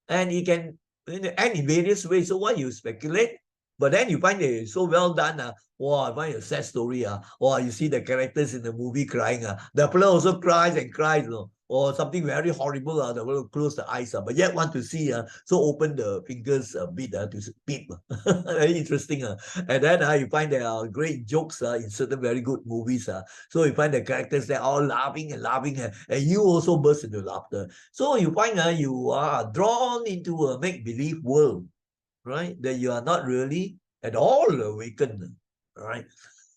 And it can end in various ways. So why you speculate? But then you find it so well done. Wow, I find a sad story. Wow, you see the characters in the movie crying. The fellow also cries and cries. Or something very horrible. The fellow close the eyes. But yet want to see. So open the fingers a bit to peep. Very interesting. And then you find there are great jokes in certain very good movies. So you find the characters they're all laughing and laughing. And you also burst into laughter. So you find you are drawn into a make-believe world, right? That you are not really at all awakened, right?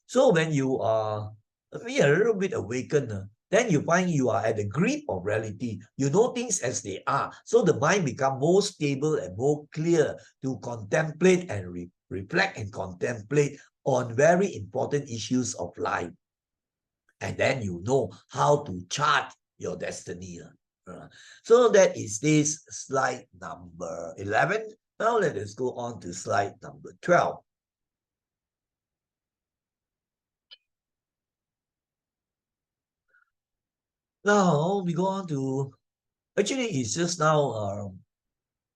So when you are a little bit awakened, then you find you are at the grip of reality. You know things as they are. So the mind becomes more stable and more clear to contemplate and reflect and contemplate on very important issues of life. And then you know how to chart your destiny. So that is this slide number 11. Now let us go on to slide number 12. Now we go on to, actually it's just now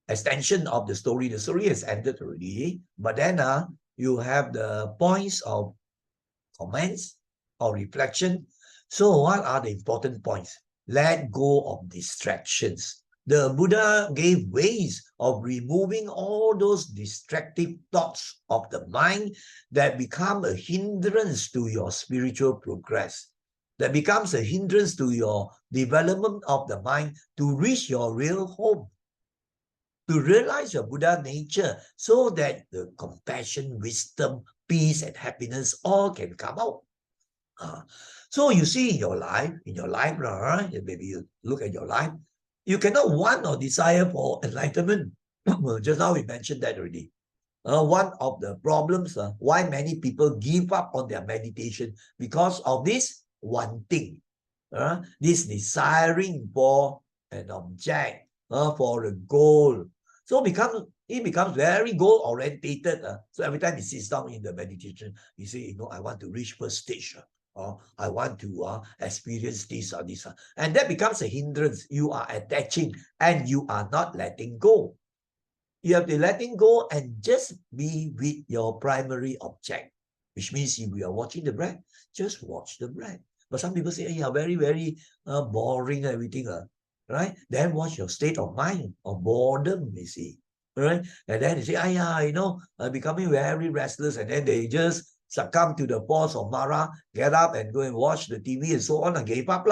extension of the story. The story has ended already, but then you have the points of comments or reflection. So what are the important points? Let go of distractions. The Buddha gave ways of removing all those distractive thoughts of the mind that become a hindrance to your spiritual progress, that becomes a hindrance to your development of the mind to reach your real home, to realize your Buddha nature, so that the compassion, wisdom, peace, and happiness all can come out. So you see in your life, right? Maybe you look at your life, you cannot want or desire for enlightenment. Just now we mentioned that already. One of the problems why many people give up on their meditation, because of this one thing, this desiring for an object, for a goal. So it becomes very goal orientated. So every time he sits down in the meditation, he say, I want to reach first stage. Or I want to experience this or this. And that becomes a hindrance. You are attaching and you are not letting go. You have to letting go and just be with your primary object, which means if you are watching the breath, just watch the breath. But some people say, yeah, very, very boring, everything, right? Then watch your state of mind, of boredom, you see, right? And then they say, I'm becoming very restless, and then they just succumb to the force of Mara, get up and go and watch the TV and so on, and gave up.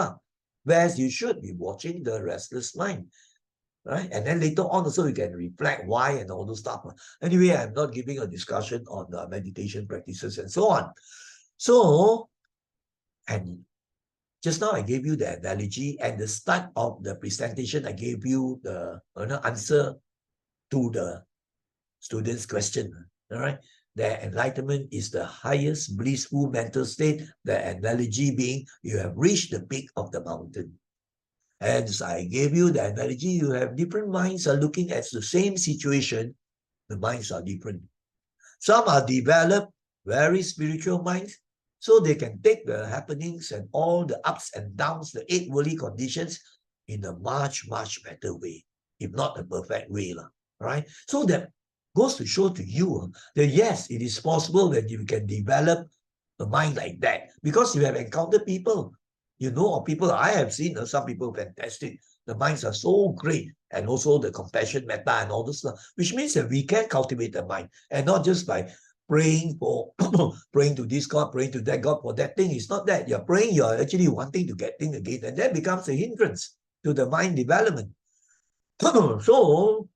Whereas you should be watching the restless mind. Right? And then later on also you can reflect why and all those stuff. Anyway, I'm not giving a discussion on the meditation practices and so on. So, and just now I gave you the analogy, and the start of the presentation, I gave you the answer to the students question, all right? That enlightenment is the highest blissful mental state, the analogy being you have reached the peak of the mountain. Hence, I gave you the analogy, you have different minds are looking at the same situation, the minds are different. Some are developed, very spiritual minds, so they can take the happenings and all the ups and downs, the 8 worldly conditions in a much, much better way, if not a perfect way. Right? So that goes to show to you that yes, it is possible that you can develop a mind like that because you have encountered people. You know of people, I have seen some people fantastic. The minds are so great, and also the compassion, metta, and all this stuff, which means that we can cultivate the mind, and not just by praying for praying to this God, praying to that God for that thing. It's not that. You're praying, you're actually wanting to get things again, and that becomes a hindrance to the mind development. So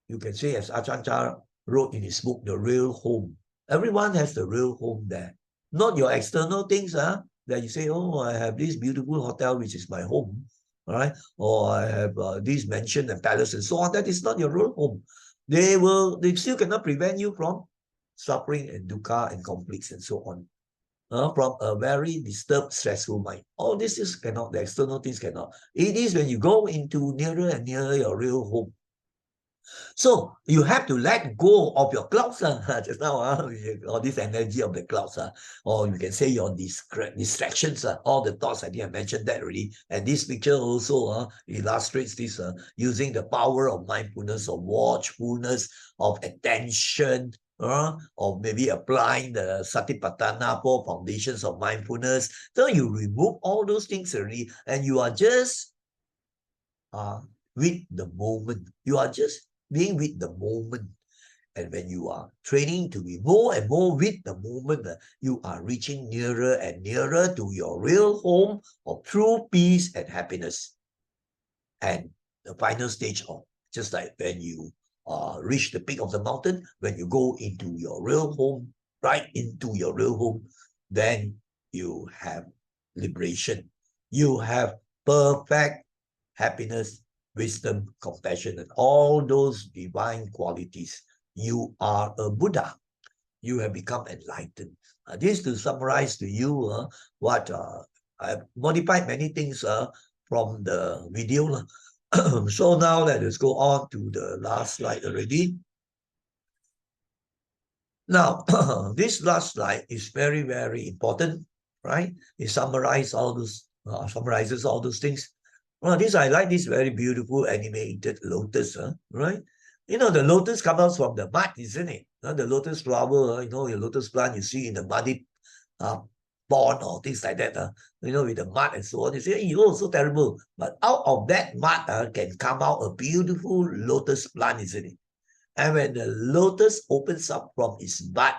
you can say, as Ajahn Chah wrote in his book, The Real Home. Everyone has the real home there. Not your external things, that you say, oh, I have this beautiful hotel, which is my home, all right? Or I have this mansion and palace and so on. That is not your real home. They still cannot prevent you from suffering and dukkha and conflicts and so on. From a very disturbed, stressful mind. All this is cannot, the external things cannot. It is when you go into nearer and nearer your real home. So you have to let go of your clouds. Just now, all this energy of the clouds, or you can say your distractions, all the thoughts. I think I mentioned that already. And this picture also illustrates this using the power of mindfulness, of watchfulness, of attention, or maybe applying the Satipatthana 4 foundations of mindfulness. So you remove all those things already, and you are just with the moment. You are just being with the moment. And when you are training to be more and more with the moment, you are reaching nearer and nearer to your real home of true peace and happiness. And the final stage of, just like when you reach the peak of the mountain, when you go into your real home, right into your real home, then you have liberation. You have perfect happiness, wisdom, compassion, and all those divine qualities. You are a Buddha. You have become enlightened. This to summarize to you what I've modified many things from the video. So now let us go on to the last slide already. Now, this last slide is very, very important, right? It summarizes all those things. Well, I like this very beautiful animated lotus, right? You know, the lotus comes out from the mud, isn't it? The lotus flower, your lotus plant you see in the muddy pond or things like that, with the mud and so on. You say, oh, so terrible. But out of that mud can come out a beautiful lotus plant, isn't it? And when the lotus opens up from its bud,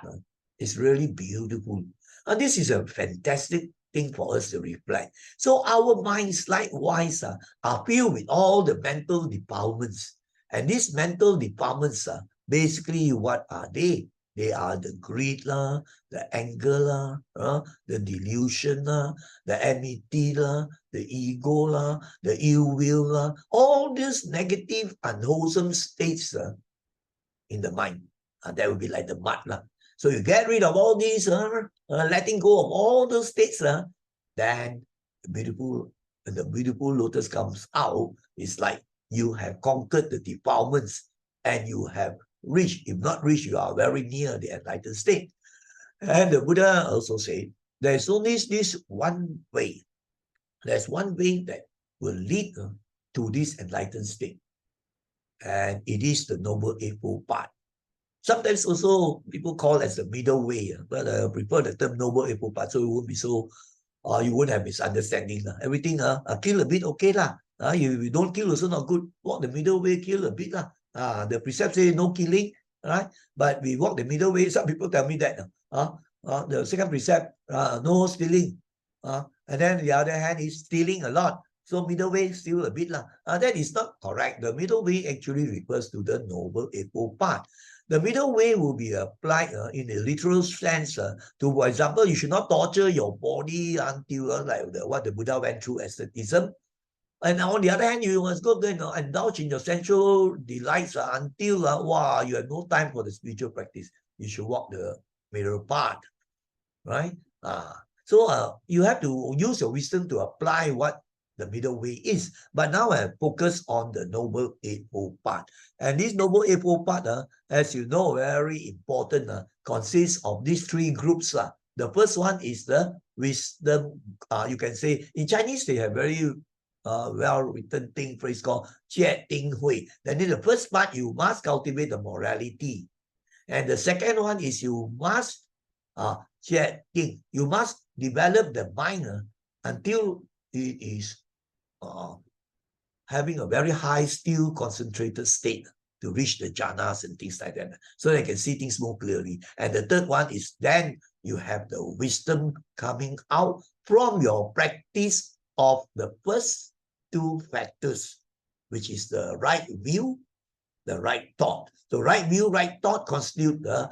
it's really beautiful. And this is a fantastic thing for us to reflect. So our minds likewise are filled with all the mental defilements. And these mental defilements basically what are they? They are the greed, the anger, the delusion, the enmity, the ego, the ill will, all these negative, unwholesome states in the mind. That would be like the mud. So you get rid of all these, letting go of all those states, then the beautiful lotus comes out. It's like you have conquered the defilements and you have reached, if not reached, you are very near the enlightened state. And the Buddha also said, there's only this one way. There's one way that will lead to this enlightened state. And it is the Noble Eightfold Path. Sometimes also people call as the middle way, but I prefer the term Noble Eightfold Path, so it won't be so, you won't have misunderstanding. Everything, kill a bit, okay lah. You don't kill also not good. Walk the middle way, kill a bit lah. The precept say no killing, right? But we walk the middle way. Some people tell me that. The second precept, no stealing. And then the other hand is stealing a lot. So middle way still a bit lah. That is not correct. The middle way actually refers to the Noble Eightfold Path. The middle way will be applied in a literal sense to, for example, you should not torture your body until like what the Buddha went through asceticism. And on the other hand, you must go there, indulge in your sensual delights until wow, you have no time for the spiritual practice. You should walk the middle path, right? So you have to use your wisdom to apply what the middle way is. But now I focus on the Noble Eightfold Path. And this Noble Eightfold Path, as you know, very important, consists of these three groups. The first one is the wisdom. You can say, in Chinese, they have very well-written thing, phrase called Jie Ding Hui. Then in the first part, you must cultivate the morality. And the second one is you must you must develop the mind until it is having a very high, still concentrated state to reach the jhanas and things like that, so they can see things more clearly. And the third one is then you have the wisdom coming out from your practice of the first two factors, which is the right view, the right thought. So right view, right thought constitute the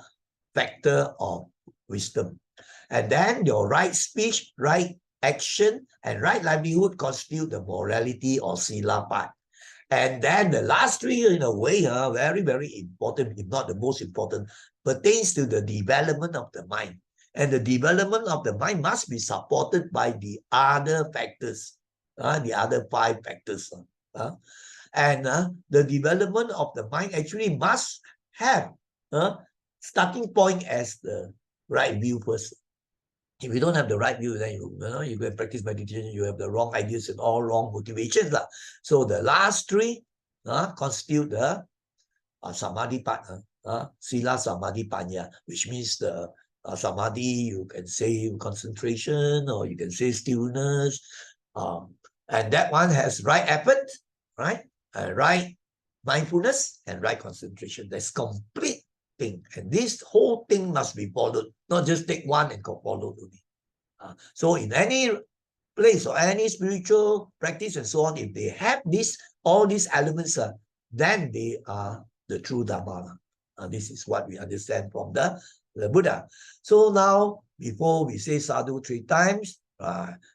factor of wisdom. And then your right speech, right action, and right livelihood constitute the morality or sila part. And then the last three, in a way, very, very important, if not the most important, pertains to the development of the mind. And the development of the mind must be supported by the other factors, the other five factors. And the development of the mind actually must have starting point as the right view first. If you don't have the right view, then you go and practice meditation, you have the wrong ideas and all wrong motivations. So the last three constitute the samadhi part, sila samadhi panya, which means the samadhi, you can say concentration, or you can say stillness. And that one has right effort, right? Right mindfulness and right concentration. That's complete thing. And this whole thing must be followed, not just take one and go follow only. So in any place or any spiritual practice and so on, if they have all these elements, then they are the true Dharma. This is what we understand from the Buddha. So now, before we say sadhu 3 times,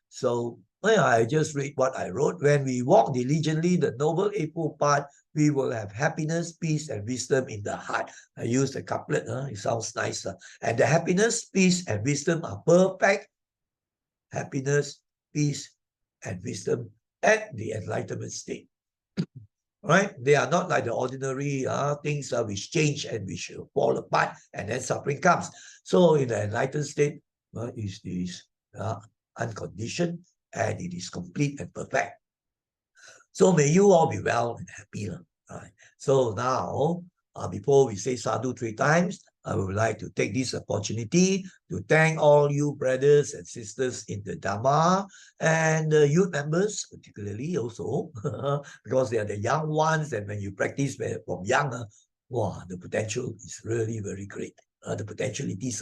so I just read what I wrote. When we walk diligently the Noble Eightfold Path, we will have happiness, peace, and wisdom in the heart. I use the couplet, it sounds nice. And the happiness, peace, and wisdom are perfect happiness, peace, and wisdom at the enlightenment state. Right? They are not like the ordinary things which change and which fall apart and then suffering comes. So in the enlightened state, it is unconditioned and it is complete and perfect. So may you all be well and happy. Right? So now, before we say sadhu 3 times, I would like to take this opportunity to thank all you brothers and sisters in the Dhamma and the youth members, particularly also, because they are the young ones, and when you practice from young, wow, the potential is really very great. The potentialities.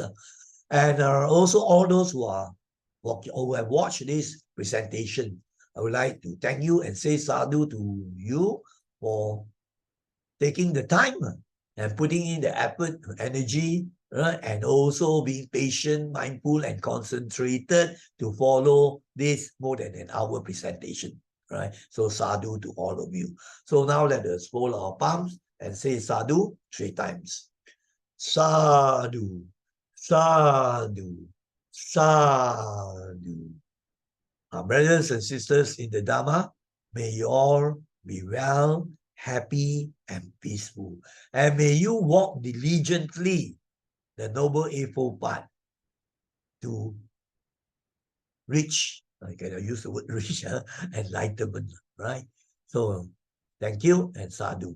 And also all those who have watched this presentation, I would like to thank you and say sadhu to you for taking the time and putting in the effort, energy, and also being patient, mindful, and concentrated to follow this more than an hour presentation. Right? So sadhu to all of you. So now let us fold our palms and say sadhu 3 times. Sadhu, sadhu, sadhu. Our brothers and sisters in the Dhamma, may you all be well, happy, and peaceful. And may you walk diligently the Noble Eightfold Path to reach, I can use the word reach, enlightenment, right? So, thank you and sadhu.